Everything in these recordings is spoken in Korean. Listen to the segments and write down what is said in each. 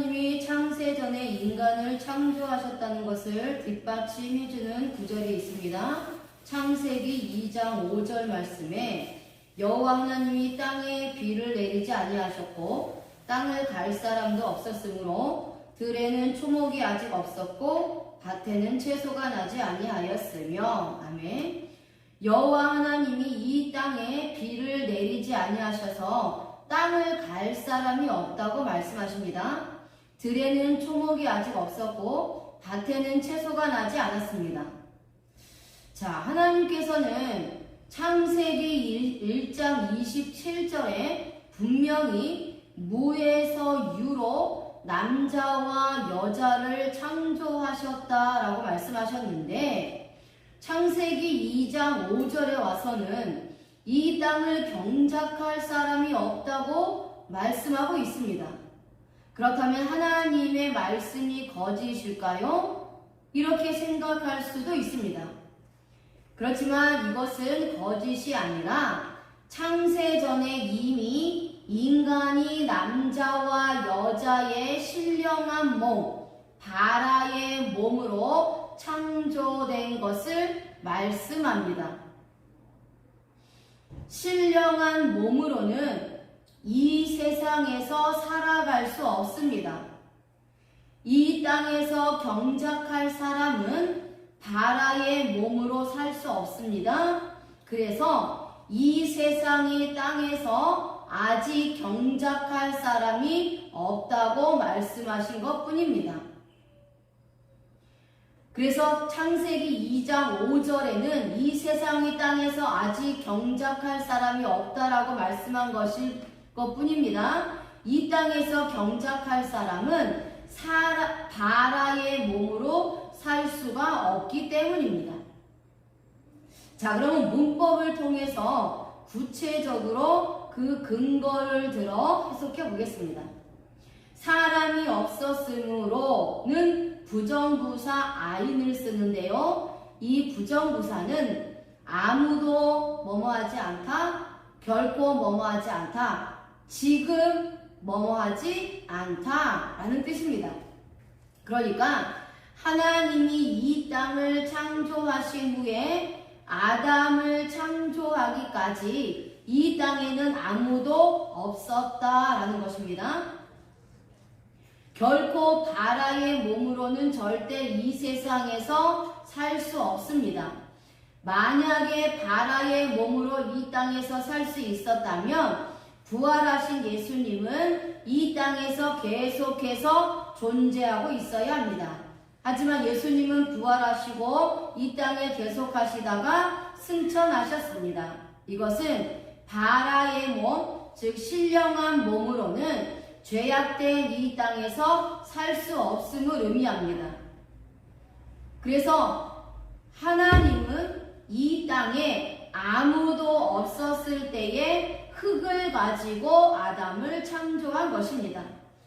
하나님이 창세 전에 인간을 창조하셨다는 것을 뒷받침해주는 구절이 있습니다. 창세기 2장 5절 말씀에 여호와 하나님이 땅에 비를 내리지 아니하셨고 땅을 갈 사람도 없었으므로 들에는 초목이 아직 없었고 밭에는 채소가 나지 아니하였으며. 아멘. 여호와 하나님이 이 땅에 비를 내리지 아니하셔서 땅을 갈 사람이 없다고 말씀하십니다. 들에는 초목이 아직 없었고 밭에는 채소가 나지 않았습니다. 자, 하나님께서는 창세기 1장 27절에 분명히 무에서 유로 남자와 여자를 창조하셨다라고 말씀하셨는데, 창세기 2장 5절에 와서는 이 땅을 경작할 사람이 없다고 말씀하고 있습니다. 그렇다면 하나님의 말씀이 거짓일까요? 이렇게 생각할 수도 있습니다. 그렇지만 이것은 거짓이 아니라 창세 전에 이미 인간이 남자와 여자의 신령한 몸, 바라의 몸으로 창조된 것을 말씀합니다. 신령한 몸으로는 이 세상에서 살아갈 수 없습니다. 이 땅에서 경작할 사람은 바라의 몸으로 살 수 없습니다. 그래서 이 세상의 땅에서 아직 경작할 사람이 없다고 말씀하신 것 뿐입니다. 그래서 창세기 2장 5절에는 이 세상의 땅에서 아직 경작할 사람이 없다라고 말씀한 것 뿐입니다. 이 땅에서 경작할 사람은 바라의 몸으로 살 수가 없기 때문입니다. 자, 그러면 문법을 통해서 구체적으로 그 근거를 들어 해석해 보겠습니다. 사람이 없었으므로는 부정부사 아인을 쓰는데요. 이 부정부사는 아무도 뭐뭐하지 않다, 결코 뭐뭐하지 않다, 지금 뭐뭐하지 않다 라는 뜻입니다. 그러니까 하나님이 이 땅을 창조하신 후에 아담을 창조하기까지 이 땅에는 아무도 없었다라는 것입니다. 결코 바라의 몸으로는 절대 이 세상에서 살 수 없습니다. 만약에 바라의 몸으로 이 땅에서 살 수 있었다면 부활하신 예수님은 이 땅에서 계속해서 존재하고 있어야 합니다. 하지만 예수님은 부활하시고 이 땅에 계속하시다가 승천하셨습니다. 이것은 바라의 몸, 즉 신령한 몸으로는 죄악된 이 땅에서 살 수 없음을 의미합니다. 그래서 하나님은 이 땅에 아무도 없었을 때에 흙을 가지고 아담을 창조한 것입니다.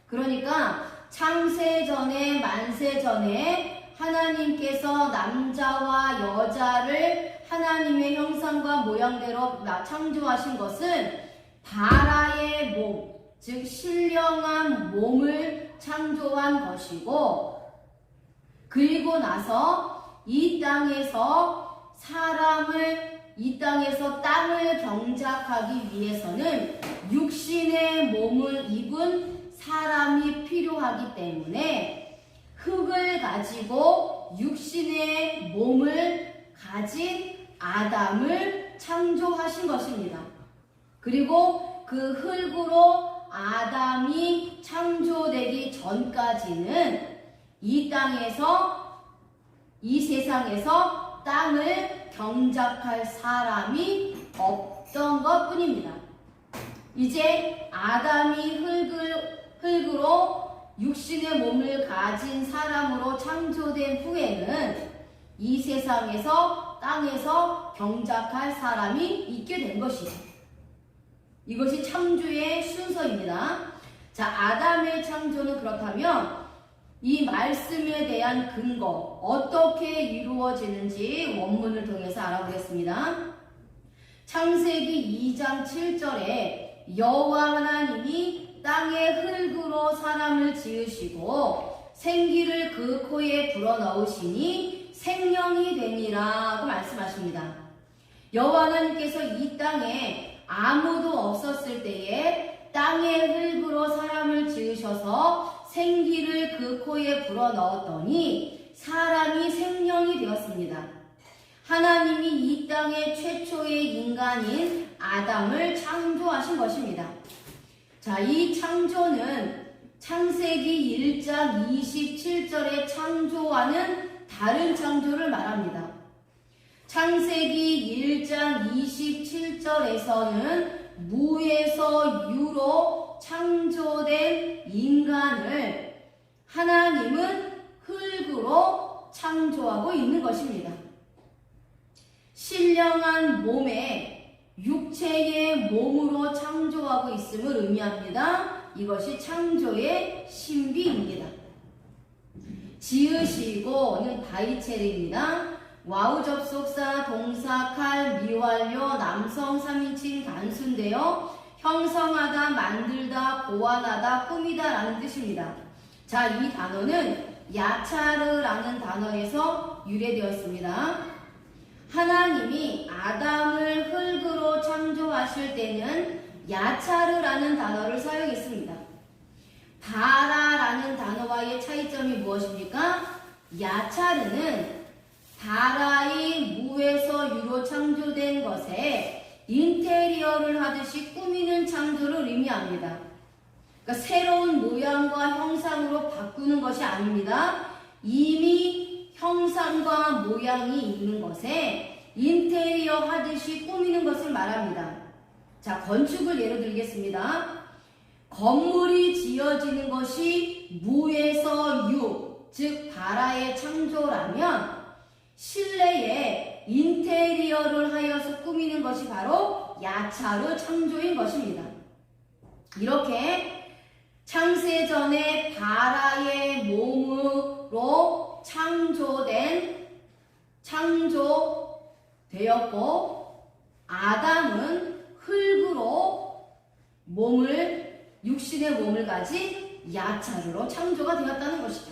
그러니까 창세 전에 만세 전에 하나님께서 남자와 여자를 하나님의 형상과 모양대로 창조하신 것은 바라의 몸, 즉 신령한 몸을 창조한 것이고, 그리고 나서 이 땅에서 땅을 경작하기 위해서는 육신의 몸을 입은 사람이 필요하기 때문에 흙을 가지고 육신의 몸을 가진 아담을 창조하신 것입니다. 그리고 그 흙으로 아담이 창조되기 전까지는 이 세상에서 땅을 경작할 사람이 없던 것 뿐입니다. 이제 아담이 흙으로 육신의 몸을 가진 사람으로 창조된 후에는 이 세상에서 땅에서 경작할 사람이 있게 된 것이죠. 이것이 창조의 순서입니다. 자, 아담의 창조는 그렇다면 이 말씀에 대한 근거, 어떻게 이루어지는지 원문을 통해서 알아보겠습니다. 창세기 2장 7절에 여호와 하나님이 땅의 흙으로 사람을 지으시고 생기를 그 코에 불어넣으시니 생명이 되니라고 말씀하십니다. 여호와 하나님께서 이 땅에 아무도 없었을 때에 땅의 흙으로 사람을 지으셔서 생기를 그 코에 불어넣었더니 사람이 생명이 되었습니다. 하나님이 이 땅의 최초의 인간인 아담을 창조하신 것입니다. 자, 이 창조는 창세기 1장 27절의 창조와는 다른 창조를 말합니다. 창세기 1장 27절에서는 무에서 유로 창조된 인간을 하나님은 흙으로 창조하고 있는 것입니다. 신령한 몸에 육체의 몸으로 창조하고 있음을 의미합니다. 이것이 창조의 신비입니다. 지으시고는 바이체르입니다. 와우 접속사, 동사, 칼, 미완료, 남성 3인칭 단수인데요. 형성하다, 만들다, 보완하다, 꾸미다 라는 뜻입니다. 자, 이 단어는 야차르라는 단어에서 유래되었습니다. 하나님이 아담을 흙으로 창조하실 때는 야차르라는 단어를 사용했습니다. 바라라는 단어와의 차이점이 무엇입니까? 야차르는 바라의 무에서 유로 창조된 것에 인테리어를 하듯이 꾸미는 창조를 의미합니다. 그러니까 새로운 모양과 형상으로 바꾸는 것이 아닙니다. 이미 형상과 모양이 있는 것에 인테리어 하듯이 꾸미는 것을 말합니다. 자, 건축을 예로 들겠습니다. 건물이 지어지는 것이 무에서 유, 즉 바라의 창조라면 실내에 인테리어를 하여서 꾸미는 것이 바로 야차르 창조인 것입니다. 이렇게 창세전에 바라의 몸으로 창조되었고 아담은 흙으로 육신의 몸을 가진 야차르로 창조가 되었다는 것이죠.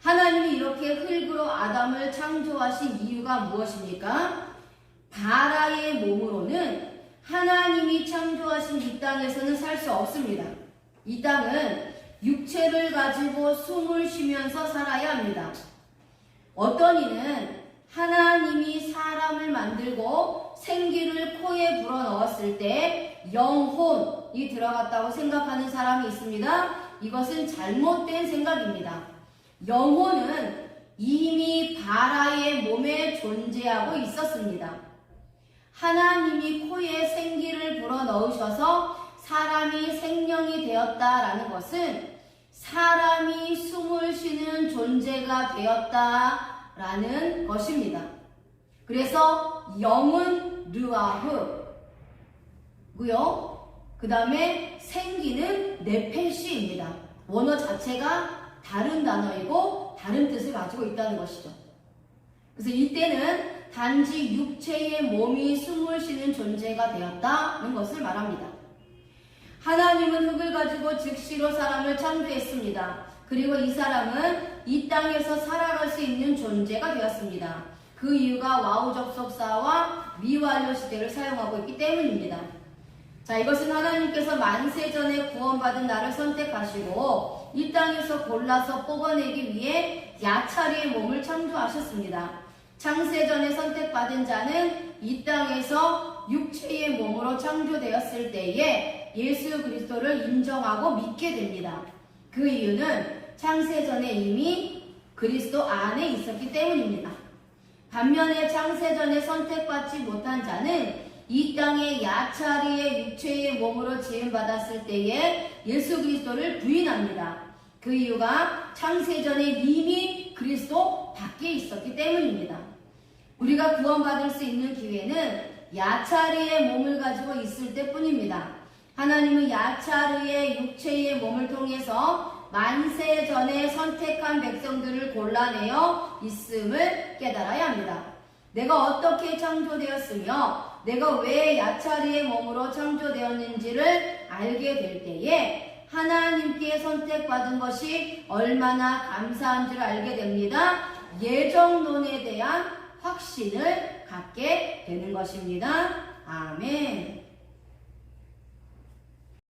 하나님이 이렇게 흙으로 아담을 창조하신 이유가 무엇입니까? 바라의 몸으로는 하나님이 창조하신 이 땅에서는 살 수 없습니다. 이 땅은 육체를 가지고 숨을 쉬면서 살아야 합니다. 어떤 이는 하나님이 사람을 만들고 생기를 코에 불어넣었을 때 영혼이 들어갔다고 생각하는 사람이 있습니다. 이것은 잘못된 생각입니다. 영혼은 이미 바라의 몸에 존재하고 있었습니다. 하나님이 코에 생기를 불어넣으셔서 사람이 생명이 되었다라는 것은 사람이 숨을 쉬는 존재가 되었다라는 것입니다. 그래서 영은 르아흐고요. 그 다음에 생기는 네페시입니다. 원어 자체가 다른 단어이고 다른 뜻을 가지고 있다는 것이죠. 그래서 이때는 단지 육체의 몸이 숨을 쉬는 존재가 되었다는 것을 말합니다. 하나님은 흙을 가지고 즉시로 사람을 창조했습니다. 그리고 이 사람은 이 땅에서 살아갈 수 있는 존재가 되었습니다. 그 이유가 와우 접속사와 미완료 시제를 사용하고 있기 때문입니다. 자, 이것은 하나님께서 만세전에 구원받은 나를 선택하시고 이 땅에서 골라서 뽑아내기 위해 야차르의 몸을 창조하셨습니다. 창세전에 선택받은 자는 이 땅에서 육체의 몸으로 창조되었을 때에 예수 그리스도를 인정하고 믿게 됩니다. 그 이유는 창세전에 이미 그리스도 안에 있었기 때문입니다. 반면에 창세전에 선택받지 못한 자는 이 땅의 야차르의 육체의 몸으로 지음받았을 때에 예수 그리스도를 부인합니다. 그 이유가 창세전에 이미 그리스도 밖에 있었기 때문입니다. 우리가 구원받을 수 있는 기회는 야차르의 몸을 가지고 있을 때뿐입니다. 하나님은 야차르의 육체의 몸을 통해서 만세전에 선택한 백성들을 골라내어 있음을 깨달아야 합니다. 내가 어떻게 창조되었으며 내가 왜 야차르의 몸으로 창조되었는지를 알게 될 때에 하나님께 선택받은 것이 얼마나 감사한 줄 알게 됩니다. 예정론에 대한 확신을 갖게 되는 것입니다. 아멘.